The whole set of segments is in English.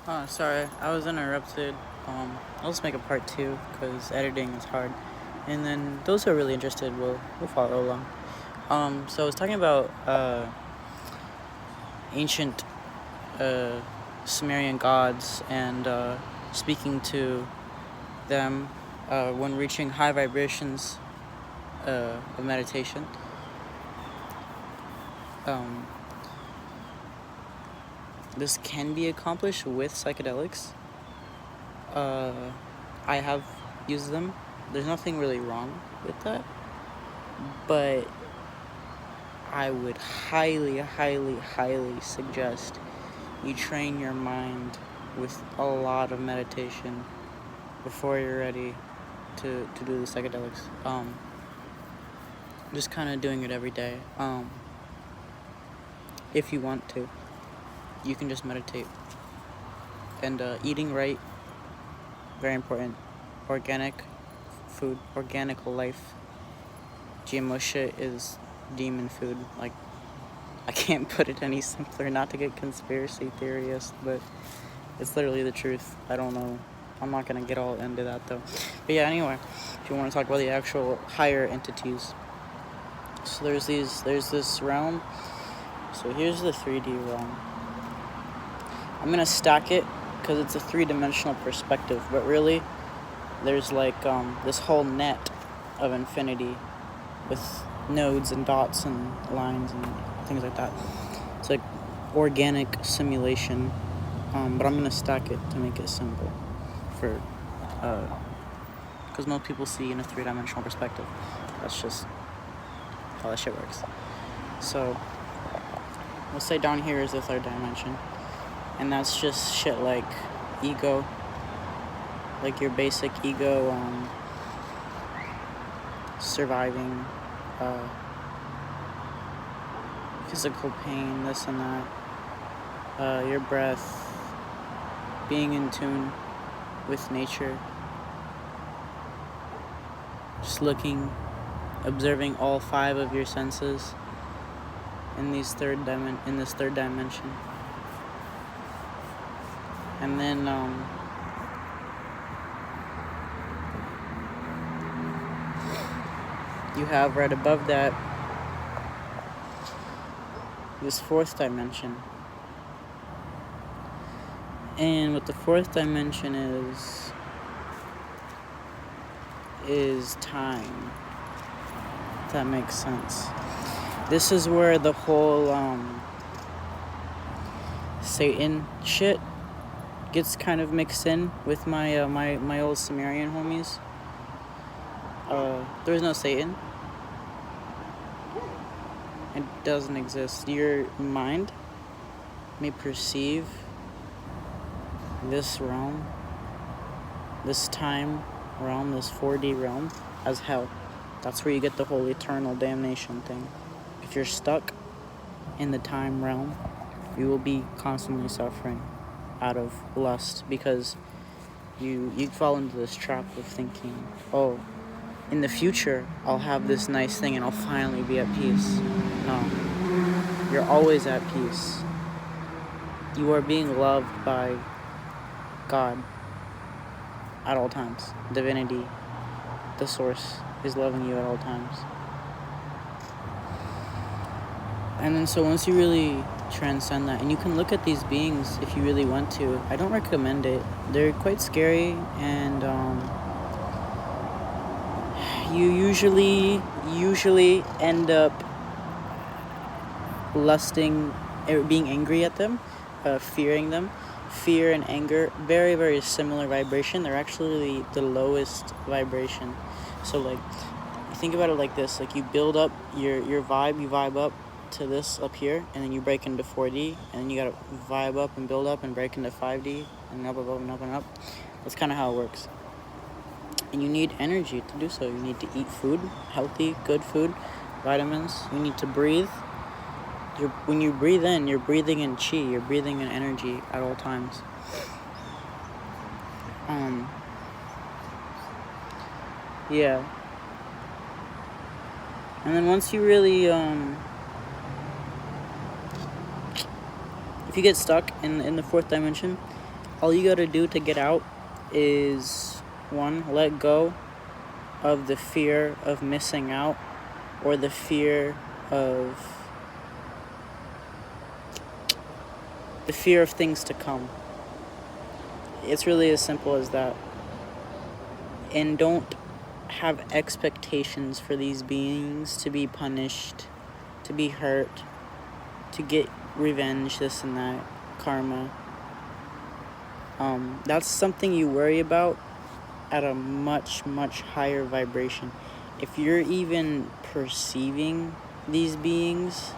Oh, sorry, I was interrupted. I'll just make a part two because editing is hard. And then those who are really interested will follow along. So I was talking about ancient Sumerian gods and speaking to them when reaching high vibrations of meditation. This can be accomplished with psychedelics. I have used them. There's nothing really wrong with that, but I would highly, highly, highly suggest you train your mind with a lot of meditation before you're ready to do the psychedelics. Just kind of doing it every day. If you want to, you can just meditate. And eating right, very important. Organic food, organic life. GMO shit is demon food. Like, I can't put it any simpler, not to get conspiracy theorist, but it's literally the truth. I don't know. I'm not gonna get all into that though. But yeah, anyway, if you want to talk about the actual higher entities. So there's this realm. So here's the 3D realm. I'm gonna stack it because it's a 3-dimensional perspective, but really there's like this whole net of infinity with nodes and dots and lines and things like that. It's like organic simulation, but I'm gonna stack it to make it simple for because most people see in a 3-dimensional perspective. That's just how that shit works. So let's say down here is the 3rd dimension, and that's just shit like ego, like your basic ego, surviving physical pain, this and that, your breath, being in tune with nature, just looking, observing all 5 of your senses in this third dimension. And then you have right above that this 4th dimension. And what the 4th dimension is time. If that makes sense. This is where the whole Satan shit gets kind of mixed in with my my old Sumerian homies. There's no Satan. It doesn't exist. Your mind may perceive this realm, this time realm, this 4D realm as hell. That's where you get the whole eternal damnation thing. If you're stuck in the time realm, you will be constantly suffering out of lust because you fall into this trap of thinking, oh, in the future I'll have this nice thing and I'll finally be at peace. No, you're always at peace. You are being loved by God at all times. Divinity, the source, is loving you at all times. And then so once you really transcend that, and you can look at these beings if you really want to. I don't recommend it. They're quite scary, and you usually end up lusting, being angry at them, fearing them. Fear and anger, very, very similar vibration. They're actually the lowest vibration. So like, think about it like this: like you build up your vibe, you vibe up to this up here, and then you break into 4D, and then you gotta vibe up and build up and break into 5D, and up, and up, and up. That's kind of how it works. And you need energy to do so. You need to eat food, healthy, good food, vitamins. You need to breathe. When you breathe in, you're breathing in chi, you're breathing in energy at all times. Yeah. And then once you really, if you get stuck in the 4th dimension, all you gotta do to get out is, one, let go of the fear of missing out, or the fear of things to come. It's really as simple as that. And don't have expectations for these beings to be punished, to be hurt, to get revenge, this and that, karma. That's something you worry about at a much, much higher vibration. If you're even perceiving these beings,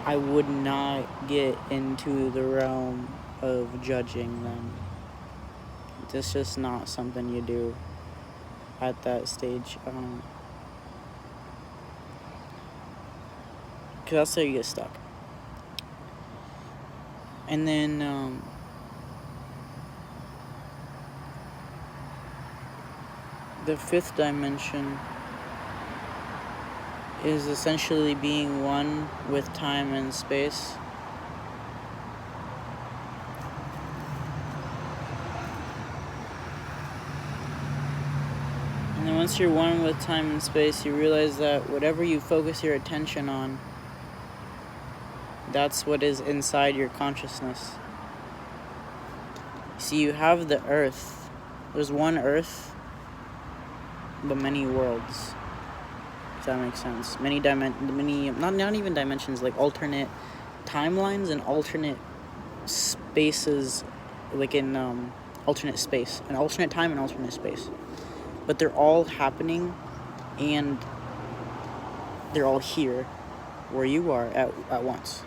I would not get into the realm of judging them. It's just not something you do at that stage. Because that's how you get stuck. And then, the fifth dimension is essentially being one with time and space. And then once you're one with time and space, you realize that whatever you focus your attention on, that's what is inside your consciousness. See, you have the earth. There's one earth, but many worlds. If that makes sense. Many not even dimensions, like alternate timelines and alternate spaces, like in alternate space, an alternate time and alternate space. But they're all happening, and they're all here, where you are at once.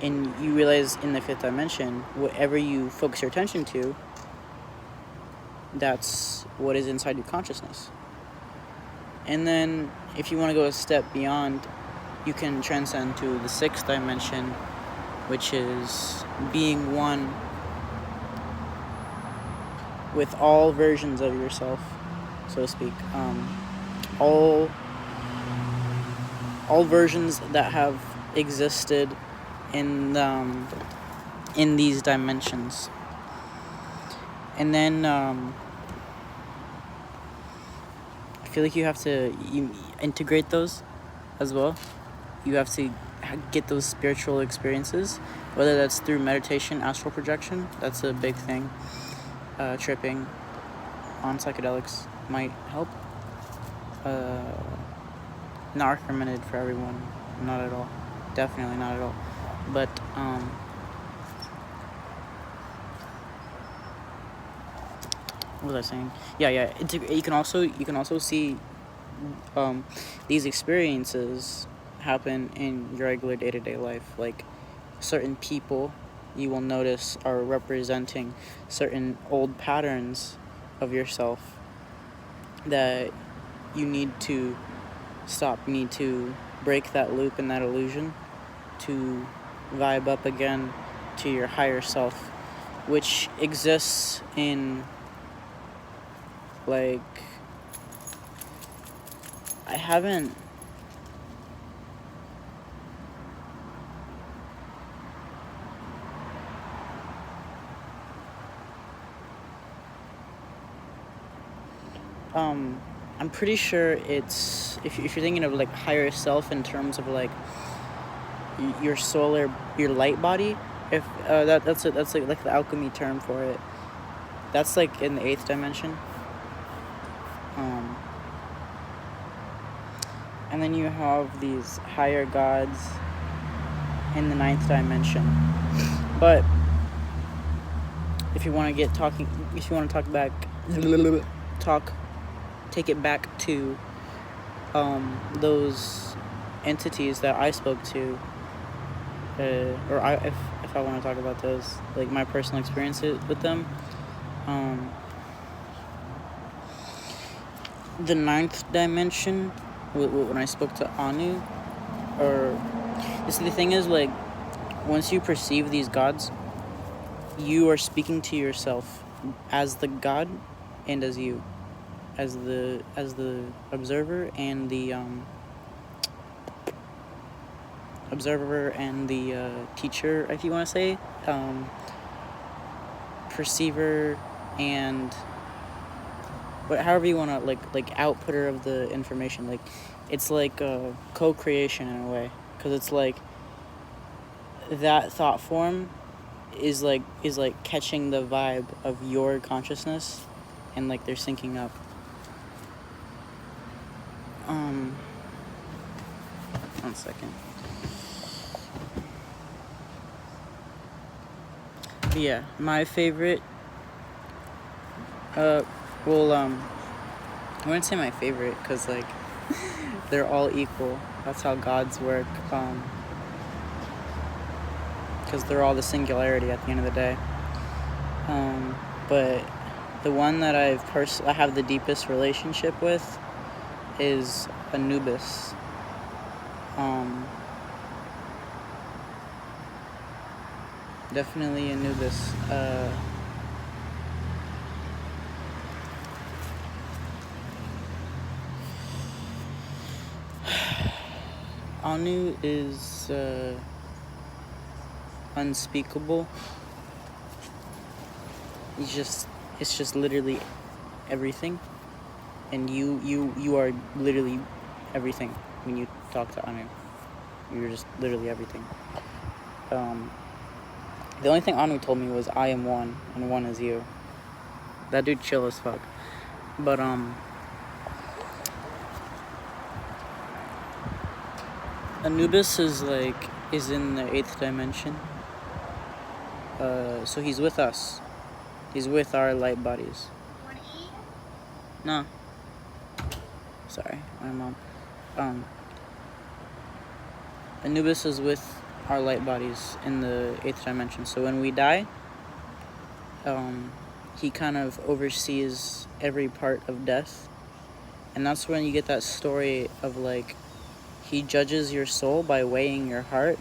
And you realize in the fifth dimension, whatever you focus your attention to, that's what is inside your consciousness. And then, if you want to go a step beyond, you can transcend to the sixth dimension, which is being one with all versions of yourself, so to speak. All versions that have existed in these dimensions. And then I feel like you have to integrate those as well. You have to get those spiritual experiences, whether that's through meditation, astral projection. That's a big thing. Tripping on psychedelics might help. Not recommended for everyone, not at all. Definitely not at all. But what was I saying? Yeah. You can also see these experiences happen in your regular day-to-day life. Like, certain people you will notice are representing certain old patterns of yourself that you need to stop. You need to break that loop and that illusion to vibe up again to your higher self, which exists in, like, I haven't I'm pretty sure it's, if you're thinking of like higher self in terms of like your soul or your light body, if that's like the alchemy term for it. That's like in the 8th dimension. And then you have these higher gods in the 9th dimension. But if you want to take it back to those entities that I spoke to, if I want to talk about those, like my personal experiences with them, the 9th dimension, when I spoke to Anu, the thing is, like, once you perceive these gods, you are speaking to yourself as the god and as you, as the observer and the teacher, if you want to say. perceiver and however you want to like outputter of the information. Like it's like co-creation in a way, because it's like that thought form is like catching the vibe of your consciousness, and like they're syncing up. One second. But yeah, my favorite. I wouldn't say my favorite, because like they're all equal. That's how gods work. Because they're all the singularity at the end of the day. But the one that I have the deepest relationship with is Anubis. Definitely Anubis. Anu is unspeakable. It's just literally everything, and you are literally everything when you talk to Anu. You're just literally everything. The only thing Anu told me was I am one and one is you. That dude chill as fuck. But Anubis is in the 8th dimension. So he's with us. He's with our light bodies. Want to eat? No. Sorry, my mom. Anubis is with our light bodies in the 8th dimension. So when we die, he kind of oversees every part of death. And that's when you get that story of like, he judges your soul by weighing your heart.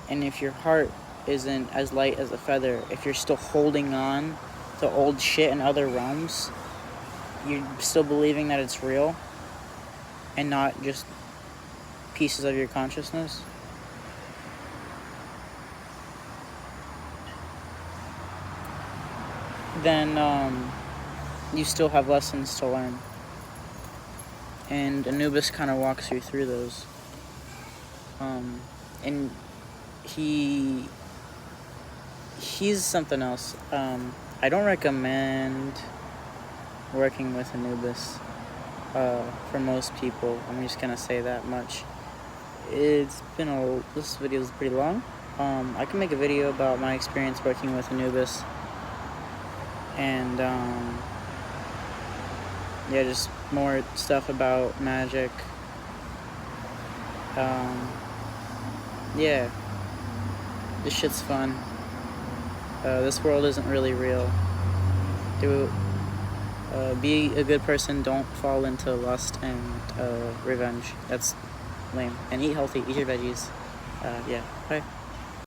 And if your heart isn't as light as a feather, if you're still holding on to old shit in other realms, you're still believing that it's real and not just pieces of your consciousness, then you still have lessons to learn. And Anubis kind of walks you through those. And he's something else. I don't recommend working with Anubis for most people. I'm just gonna say that much. This video is pretty long. I can make a video about my experience working with Anubis, and yeah, just more stuff about magic. Yeah, this shit's fun. This world isn't really real. Be a good person. Don't fall into lust and revenge. That's lame. And eat healthy. Eat your veggies. Yeah. Bye.